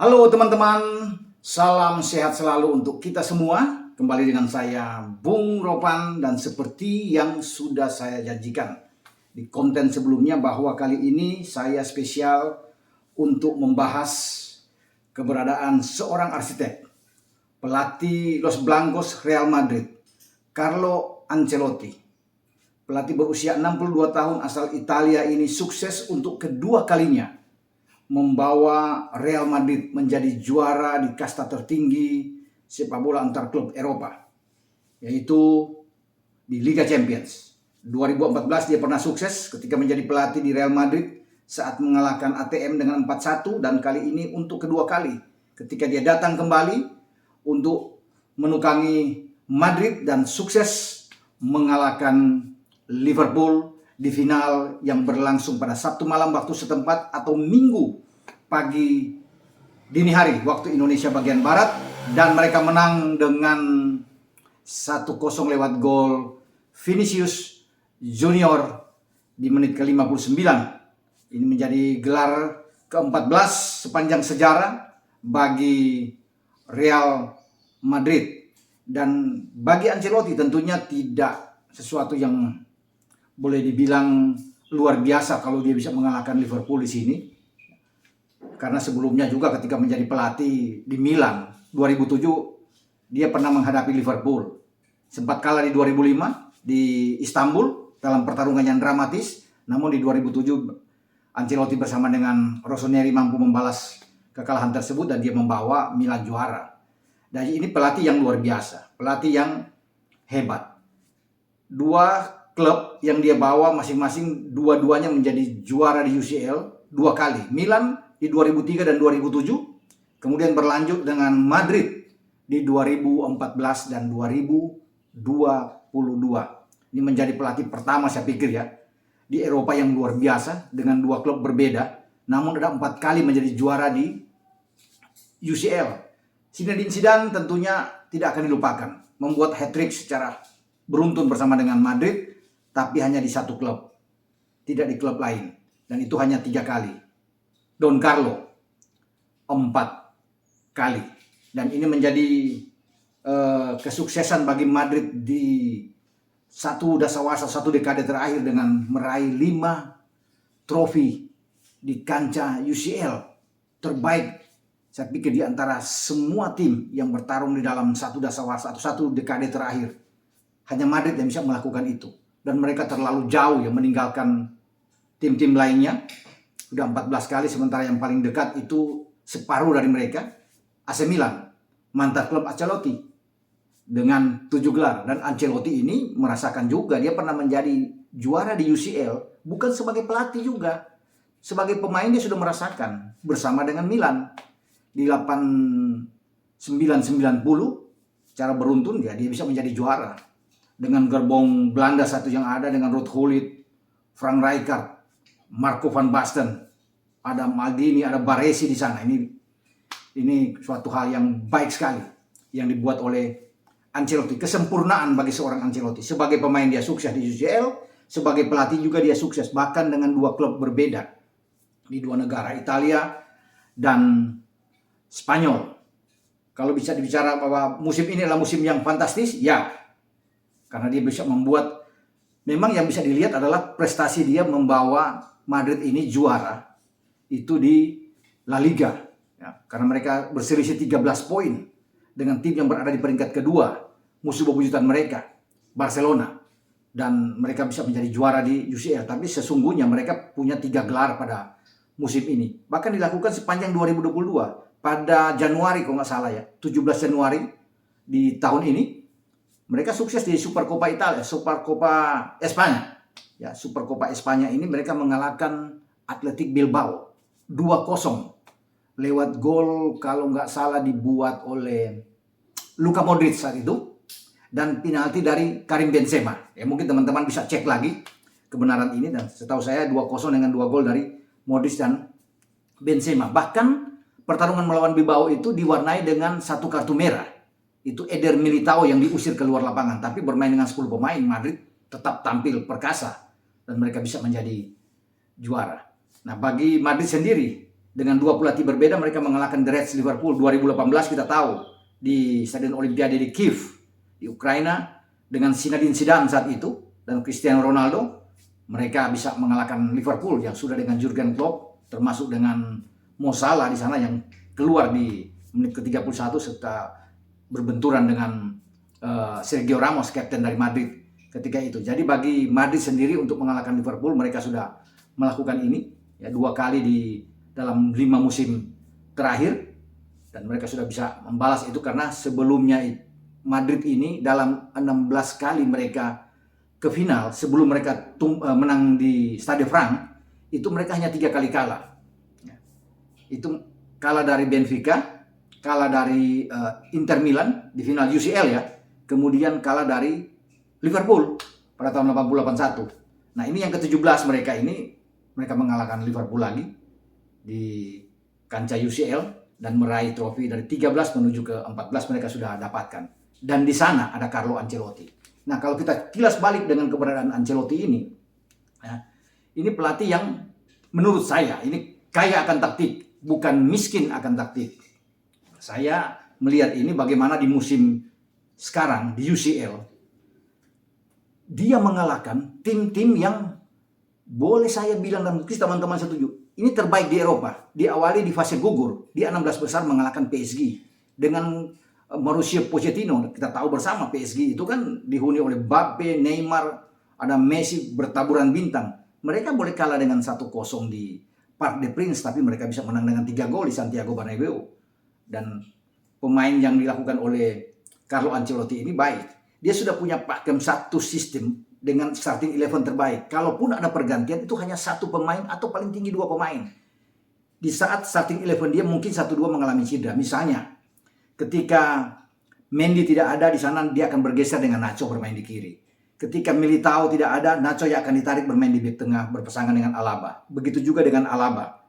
Halo teman-teman, salam sehat selalu untuk kita semua. Kembali dengan saya Bung Ropan, dan seperti yang sudah saya janjikan di konten sebelumnya bahwa kali ini saya spesial untuk membahas keberadaan seorang arsitek, pelatih Los Blancos Real Madrid, Carlo Ancelotti. Pelatih berusia 62 tahun asal Italia ini sukses untuk kedua kalinya membawa Real Madrid menjadi juara di kasta tertinggi sepak bola antar klub Eropa, yaitu di Liga Champions. 2014 dia pernah sukses ketika menjadi pelatih di Real Madrid saat mengalahkan ATM dengan 4-1, dan kali ini untuk kedua kali ketika dia datang kembali untuk menukangi Madrid dan sukses mengalahkan Liverpool di final yang berlangsung pada Sabtu malam waktu setempat atau Minggu pagi dini hari waktu Indonesia bagian Barat, dan mereka menang dengan 1-0 lewat gol Vinicius Junior di menit ke-59. Ini menjadi gelar ke-14 sepanjang sejarah bagi Real Madrid, dan bagi Ancelotti tentunya tidak sesuatu yang boleh dibilang luar biasa kalau dia bisa mengalahkan Liverpool di sini. Karena sebelumnya juga ketika menjadi pelatih di Milan 2007 dia pernah menghadapi Liverpool. Sempat kalah di 2005 di Istanbul dalam pertarungan yang dramatis. Namun di 2007 Ancelotti bersama dengan Rossoneri mampu membalas kekalahan tersebut dan dia membawa Milan juara. Dan ini pelatih yang luar biasa, pelatih yang hebat. Dua klub yang dia bawa masing-masing dua-duanya menjadi juara di UCL 2 kali. Milan di 2003 dan 2007, kemudian berlanjut dengan Madrid di 2014 dan 2022. Ini menjadi pelatih pertama saya pikir ya di Eropa yang luar biasa dengan dua klub berbeda, namun ada 4 kali menjadi juara di UCL. Zinedine Zidane tentunya tidak akan dilupakan, membuat hat-trick secara beruntun bersama dengan Madrid, tapi hanya di satu klub, tidak di klub lain, dan itu hanya 3 kali. Don Carlo 4 kali, dan ini menjadi kesuksesan bagi Madrid di satu dasawarsa, satu dekade terakhir dengan meraih 5 trofi di kancah UCL terbaik. Saya pikir di antara semua tim yang bertarung di dalam satu dasawarsa atau satu dekade terakhir, hanya Madrid yang bisa melakukan itu. Dan mereka terlalu jauh yang meninggalkan tim-tim lainnya. Sudah 14 kali, sementara yang paling dekat itu separuh dari mereka, AC Milan, mantan klub Ancelotti, dengan 7 gelar. Dan Ancelotti ini merasakan juga, dia pernah menjadi juara di UCL, bukan sebagai pelatih juga. Sebagai pemain dia sudah merasakan bersama dengan Milan. Di 89-90, secara beruntun dia bisa menjadi juara. Dengan gerbong Belanda satu yang ada, dengan Ruud Gullit, Frank Rijkaard, Marco van Basten, ada Maldini, ada Baresi di sana. Ini suatu hal yang baik sekali yang dibuat oleh Ancelotti. Kesempurnaan bagi seorang Ancelotti. Sebagai pemain dia sukses di UCL, sebagai pelatih juga dia sukses, bahkan dengan 2 klub berbeda di 2 negara, Italia dan Spanyol. Kalau bisa dibicara bahwa musim ini adalah musim yang fantastis, ya, karena dia bisa membuat, memang yang bisa dilihat adalah prestasi dia membawa Madrid ini juara itu di La Liga ya, karena mereka berselisih 13 poin dengan tim yang berada di peringkat kedua, musuh bebuyutan mereka, Barcelona, dan mereka bisa menjadi juara di UCL. Tapi sesungguhnya mereka punya 3 gelar pada musim ini, bahkan dilakukan sepanjang 2022. Pada Januari kalau nggak salah ya, 17 Januari di tahun ini, mereka sukses di Supercopa Italia, Supercopa Espanya. Ya, Supercopa Espanya ini mereka mengalahkan Athletic Bilbao 2-0 lewat gol kalau nggak salah dibuat oleh Luka Modric saat itu, dan penalti dari Karim Benzema. Ya, mungkin teman-teman bisa cek lagi kebenaran ini, dan setahu saya 2-0 dengan 2 gol dari Modric dan Benzema. Bahkan pertarungan melawan Bilbao itu diwarnai dengan 1 kartu merah. Itu Eder Militao yang diusir keluar lapangan. Tapi bermain dengan 10 pemain, Madrid tetap tampil perkasa dan mereka bisa menjadi juara. Nah, bagi Madrid sendiri, Dengan dua pelatih berbeda mereka mengalahkan The Reds Liverpool 2018 kita tahu di Stadion Olimpiade di Kiev di Ukraina dengan Zinedine Zidane saat itu dan Cristiano Ronaldo. Mereka bisa mengalahkan Liverpool yang sudah dengan Jurgen Klopp, termasuk dengan Mo Salah di sana yang keluar di menit ke-31 serta berbenturan dengan Sergio Ramos, kapten dari Madrid ketika itu. Jadi bagi Madrid sendiri untuk mengalahkan Liverpool mereka sudah melakukan ini ya 2 kali di dalam 5 musim terakhir, dan mereka sudah bisa membalas itu karena sebelumnya Madrid ini dalam 16 kali mereka ke final sebelum mereka menang di Stade Frank itu mereka hanya 3 kali kalah. Itu kalah dari Benfica, kalah dari Inter Milan di final UCL ya, kemudian kalah dari Liverpool pada tahun 80-81. Nah ini yang ke-17 mereka mengalahkan Liverpool lagi di kancah UCL dan meraih trofi dari 13 menuju ke 14 mereka sudah dapatkan. Dan di sana ada Carlo Ancelotti. Nah kalau kita kilas balik dengan keberadaan Ancelotti ini, ya, ini pelatih yang menurut saya ini kaya akan taktik, bukan miskin akan taktik. Saya melihat ini bagaimana di musim sekarang di UCL, dia mengalahkan tim-tim yang boleh saya bilang dan mungkin teman-teman setuju, ini terbaik di Eropa. Diawali di fase gugur, di 16 besar mengalahkan PSG dengan Mauricio Pochettino. Kita tahu bersama PSG itu kan dihuni oleh Mbappe, Neymar, ada Messi bertaburan bintang. Mereka boleh kalah dengan 1-0 di Parc des Princes, tapi mereka bisa menang dengan 3 gol di Santiago Bernabeu. Dan pemain yang dilakukan oleh Carlo Ancelotti ini baik. Dia sudah punya pakem satu sistem dengan starting 11 terbaik. Kalaupun ada pergantian itu hanya 1 pemain atau paling tinggi 2 pemain. Di saat starting 11 dia mungkin 1-2 mengalami cedera. Misalnya ketika Mendy tidak ada di sana dia akan bergeser dengan Nacho bermain di kiri. Ketika Militao tidak ada, Nacho yang akan ditarik bermain di bek tengah berpasangan dengan Alaba. Begitu juga dengan Alaba.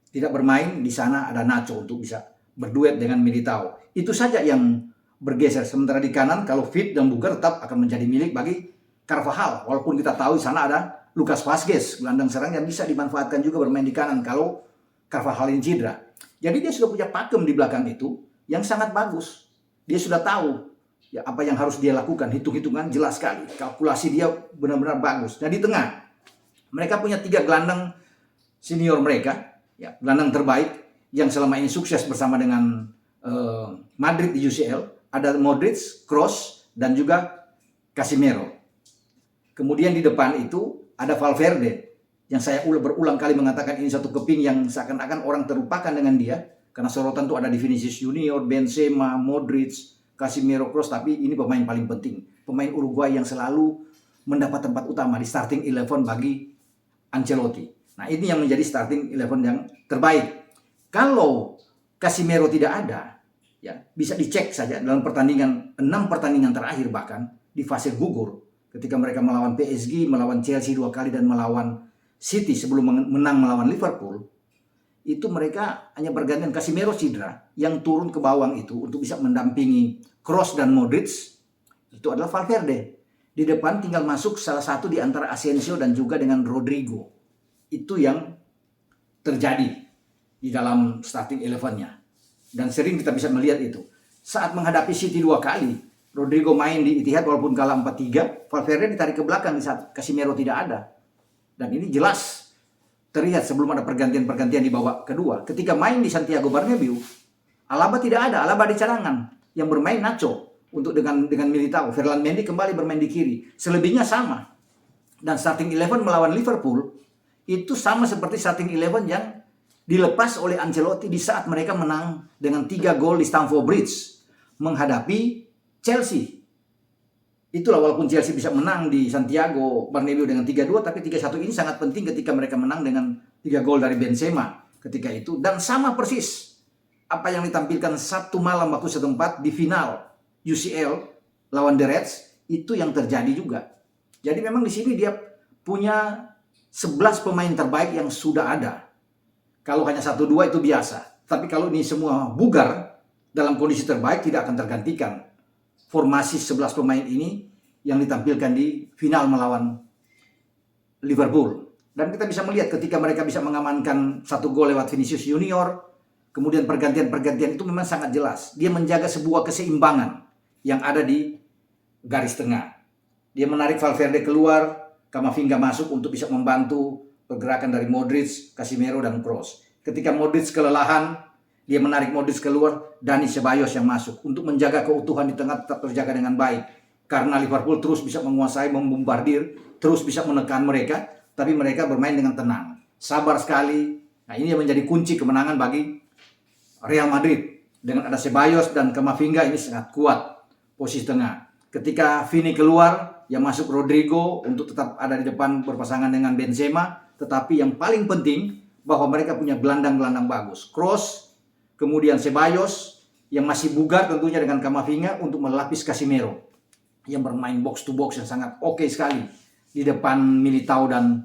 Tidak bermain di sana ada Nacho untuk bisa berduet dengan Militao. Itu saja yang bergeser. Sementara di kanan kalau fit dan bugar tetap akan menjadi milik bagi Carvajal, walaupun kita tahu di sana ada Lucas Vazquez, gelandang serang yang bisa dimanfaatkan juga bermain di kanan kalau Carvajal ini cedera. Jadi dia sudah punya pakem di belakang itu yang sangat bagus. Dia sudah tahu ya apa yang harus dia lakukan, hitung-hitungan jelas sekali. Kalkulasi dia benar-benar bagus. Dan di tengah mereka punya 3 gelandang senior mereka, ya, gelandang terbaik yang selama ini sukses bersama dengan Madrid di UCL. Ada Modric, Kroos, dan juga Casemiro. Kemudian di depan itu ada Valverde yang saya berulang kali mengatakan ini satu keping yang seakan-akan orang terlupakan dengan dia. Karena sorotan itu ada di Vinicius Junior, Benzema, Modric, Casemiro, Kroos. Tapi ini pemain paling penting. Pemain Uruguay yang selalu mendapat tempat utama di starting 11 bagi Ancelotti. Nah ini yang menjadi starting 11 yang terbaik. Kalau Casemiro tidak ada, ya bisa dicek saja dalam pertandingan 6 pertandingan terakhir bahkan di fase gugur. Ketika mereka melawan PSG, melawan Chelsea 2 kali dan melawan City sebelum menang melawan Liverpool, itu mereka hanya bergantian. Casemiro cedera, yang turun ke bawah itu untuk bisa mendampingi Kroos dan Modric itu adalah Valverde. Di depan tinggal masuk salah satu di antara Asensio dan juga dengan Rodrigo. Itu yang terjadi di dalam starting 11-nya. Dan sering kita bisa melihat itu. Saat menghadapi City 2 kali, Rodrigo main di Etihad walaupun kalah 4-3, Valverde ditarik ke belakang di saat Casemiro tidak ada. Dan ini jelas terlihat sebelum ada pergantian-pergantian di babak kedua. Ketika main di Santiago Bernabeu, Alaba tidak ada, Alaba di cadangan. Yang bermain Nacho untuk dengan Militao. Ferland Mendy kembali bermain di kiri. Selebihnya sama. Dan starting 11 melawan Liverpool itu sama seperti starting 11 yang dilepas oleh Ancelotti di saat mereka menang dengan 3 gol di Stamford Bridge menghadapi Chelsea. Itulah walaupun Chelsea bisa menang di Santiago Bernabeu dengan 3-2, tapi 3-1 ini sangat penting ketika mereka menang dengan 3 gol dari Benzema ketika itu. Dan sama persis apa yang ditampilkan Sabtu malam waktu setempat di final UCL lawan The Reds, itu yang terjadi juga. Jadi memang di sini dia punya 11 pemain terbaik yang sudah ada. Kalau hanya 1-2 itu biasa. Tapi kalau ini semua bugar dalam kondisi terbaik tidak akan tergantikan. Formasi 11 pemain ini yang ditampilkan di final melawan Liverpool. Dan kita bisa melihat ketika mereka bisa mengamankan 1 gol lewat Vinicius Junior, kemudian pergantian-pergantian itu memang sangat jelas. Dia menjaga sebuah keseimbangan yang ada di garis tengah. Dia menarik Valverde keluar, Camavinga masuk untuk bisa membantu pergerakan dari Modric, Casemiro, dan Kroos. Ketika Modric kelelahan, dia menarik Modric keluar, Dani Ceballos yang masuk untuk menjaga keutuhan di tengah tetap terjaga dengan baik. Karena Liverpool terus bisa menguasai, membombardir, terus bisa menekan mereka, tapi mereka bermain dengan tenang, sabar sekali. Nah, ini yang menjadi kunci kemenangan bagi Real Madrid. Dengan ada Ceballos dan Camavinga, ini sangat kuat posisi tengah. Ketika Vini keluar, yang masuk Rodrigo untuk tetap ada di depan berpasangan dengan Benzema. Tetapi yang paling penting bahwa mereka punya gelandang-gelandang bagus. Kroos, kemudian Ceballos yang masih bugar tentunya dengan Camavinga untuk melapis Casemiro yang bermain box to box yang sangat oke sekali di depan Militao dan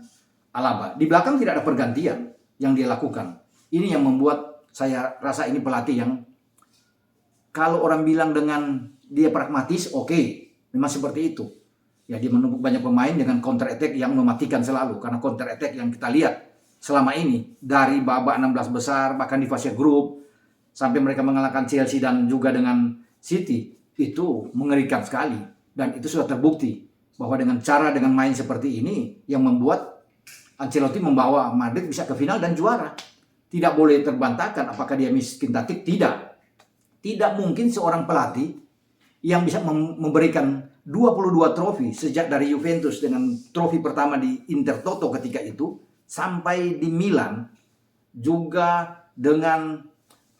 Alaba. Di belakang tidak ada pergantian yang dia lakukan. Ini yang membuat saya rasa ini pelatih yang kalau orang bilang dengan dia pragmatis, oke, memang seperti itu. Ya, dia menumpuk banyak pemain dengan counter attack yang mematikan selalu. Karena counter attack yang kita lihat selama ini dari babak 16 besar, bahkan di fase grup, sampai mereka mengalahkan Chelsea dan juga dengan City, itu mengerikan sekali. Dan itu sudah terbukti bahwa dengan main seperti ini yang membuat Ancelotti membawa Madrid bisa ke final dan juara. Tidak boleh terbantahkan apakah dia miskin taktik, tidak. Tidak mungkin seorang pelatih yang bisa memberikan 22 trofi sejak dari Juventus dengan trofi pertama di Intertoto ketika itu sampai di Milan, juga dengan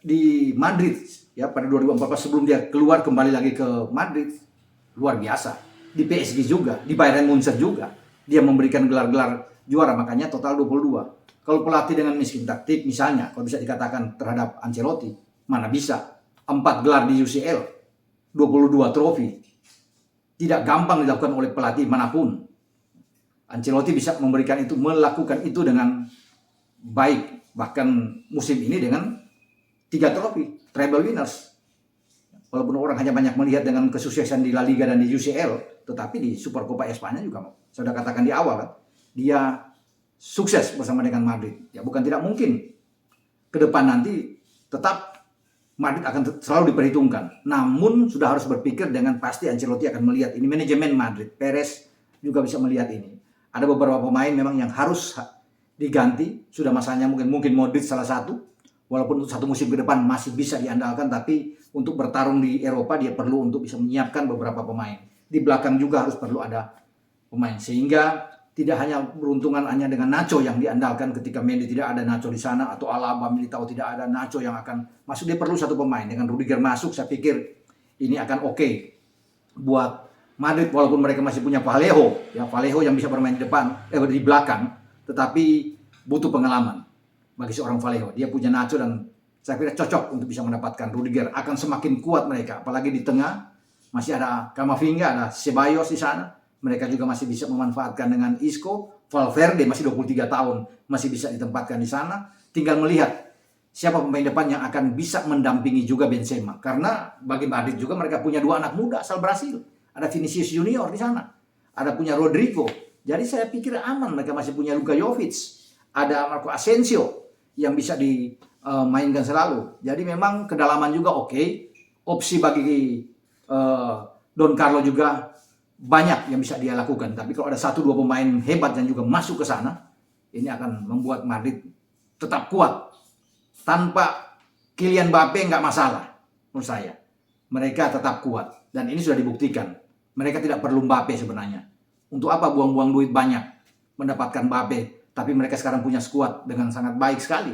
di Madrid ya pada 2014 sebelum dia keluar kembali lagi ke Madrid. Luar biasa. Di PSG juga, di Bayern Munchen juga dia memberikan gelar-gelar juara, makanya total 22. Kalau pelatih dengan miskin taktik misalnya, kalau bisa dikatakan terhadap Ancelotti, mana bisa 4 gelar di UCL, 22 trofi. Tidak gampang dilakukan oleh pelatih manapun. Ancelotti bisa memberikan itu, melakukan itu dengan baik. Bahkan musim ini dengan 3 trofi, treble winners. Walaupun orang hanya banyak melihat dengan kesuksesan di La Liga dan di UCL, tetapi di Supercopa Espanya juga, saya sudah katakan di awal kan, dia sukses bersama dengan Madrid. Ya bukan tidak mungkin ke depan nanti tetap Madrid akan selalu diperhitungkan. Namun sudah harus berpikir dengan pasti Ancelotti akan melihat ini, manajemen Madrid, Perez juga bisa melihat ini. Ada beberapa pemain memang yang harus diganti, sudah masanya mungkin Modric salah satu. Walaupun untuk 1 musim ke depan masih bisa diandalkan, tapi untuk bertarung di Eropa dia perlu untuk bisa menyiapkan beberapa pemain. Di belakang juga harus perlu ada pemain, sehingga tidak hanya beruntungan hanya dengan Nacho yang diandalkan ketika Mendy tidak ada, Nacho di sana, atau Alaba, Militao tidak ada, Nacho yang akan masuk. Dia perlu 1 pemain. Dengan Rudiger masuk, saya pikir ini akan oke buat Madrid, walaupun mereka masih punya Vallejo, ya Vallejo yang bisa bermain di depan, di belakang, tetapi butuh pengalaman bagi seorang Vallejo. Dia punya Nacho dan saya kira cocok untuk bisa mendapatkan Rudiger. Akan semakin kuat mereka, apalagi di tengah masih ada Camavinga, ada Ceballos di sana. Mereka juga masih bisa memanfaatkan dengan Isco. Valverde masih 23 tahun, masih bisa ditempatkan di sana. Tinggal melihat siapa pemain depan yang akan bisa mendampingi juga Benzema. Karena bagi Madrid juga mereka punya 2 anak muda asal Brasil. Ada Vinicius Junior di sana. Ada punya Rodrigo. Jadi saya pikir aman, mereka masih punya Luka Jovic. Ada Marco Asensio yang bisa dimainkan selalu. Jadi memang kedalaman juga oke. Opsi bagi Don Carlo juga banyak yang bisa dia lakukan. Tapi kalau ada 1-2 pemain hebat yang juga masuk ke sana, ini akan membuat Madrid tetap kuat. Tanpa Kylian Mbappe nggak masalah menurut saya. Mereka tetap kuat. Dan ini sudah dibuktikan. Mereka tidak perlu Mbappe sebenarnya. Untuk apa buang-buang duit banyak mendapatkan Mbappe? Tapi mereka sekarang punya skuad dengan sangat baik sekali.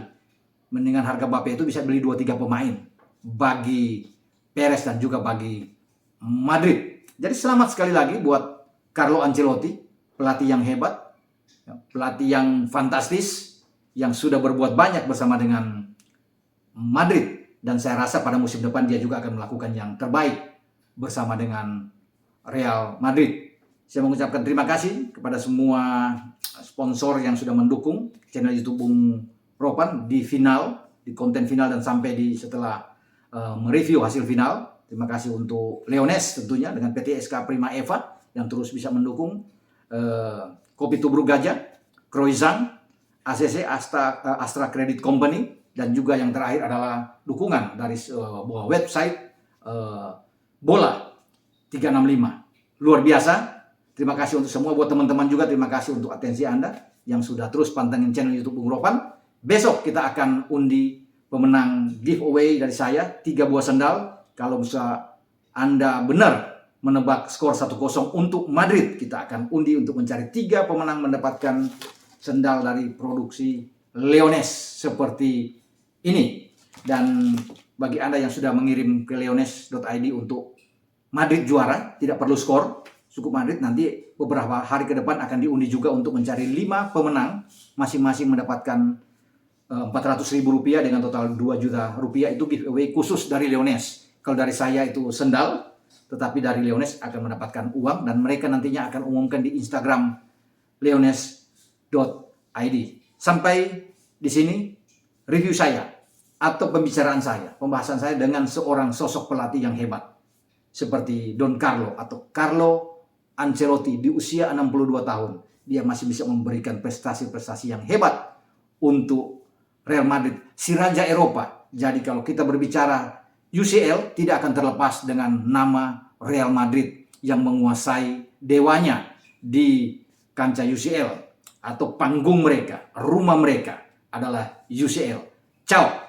Mendingan harga Mbappe itu bisa beli 2-3 pemain bagi Perez dan juga bagi Madrid. Jadi selamat sekali lagi buat Carlo Ancelotti, pelatih yang hebat, pelatih yang fantastis, yang sudah berbuat banyak bersama dengan Madrid. Dan saya rasa pada musim depan dia juga akan melakukan yang terbaik bersama dengan Real Madrid. Saya mengucapkan terima kasih kepada semua sponsor yang sudah mendukung channel YouTube Bung Ropan di final, di konten final dan sampai di setelah mereview hasil final. Terima kasih untuk Leones tentunya dengan PT SK Prima Eva yang terus bisa mendukung Kopi Tubruk Gajah, Croissant, ACC Astra Credit Company, dan juga yang terakhir adalah dukungan dari sebuah website Bola 365. Luar biasa. Terima kasih untuk semua, buat teman-teman juga terima kasih untuk atensi Anda yang sudah terus pantengin channel YouTube Bung Ropan. Besok kita akan undi pemenang giveaway dari saya 3 buah sendal. Kalau bisa Anda benar menebak skor 1-0 untuk Madrid, kita akan undi untuk mencari 3 pemenang mendapatkan sendal dari produksi Leones seperti ini. Dan bagi Anda yang sudah mengirim ke leones.id untuk Madrid juara, tidak perlu skor, cukup Madrid, nanti beberapa hari ke depan akan diundi juga untuk mencari 5 pemenang, masing-masing mendapatkan Rp400.000 dengan total Rp2 juta. Itu giveaway khusus dari Leones. Kalau dari saya itu sendal, tetapi dari Leones akan mendapatkan uang, dan mereka nantinya akan umumkan di Instagram leones.id. Sampai di sini review saya atau pembicaraan saya, pembahasan saya dengan seorang sosok pelatih yang hebat seperti Don Carlo atau Carlo Ancelotti. Di usia 62 tahun, dia masih bisa memberikan prestasi-prestasi yang hebat untuk Real Madrid, si raja Eropa. Jadi kalau kita berbicara UCL, tidak akan terlepas dengan nama Real Madrid yang menguasai dewanya di kancah UCL, atau panggung mereka, rumah mereka adalah UCL. Ciao.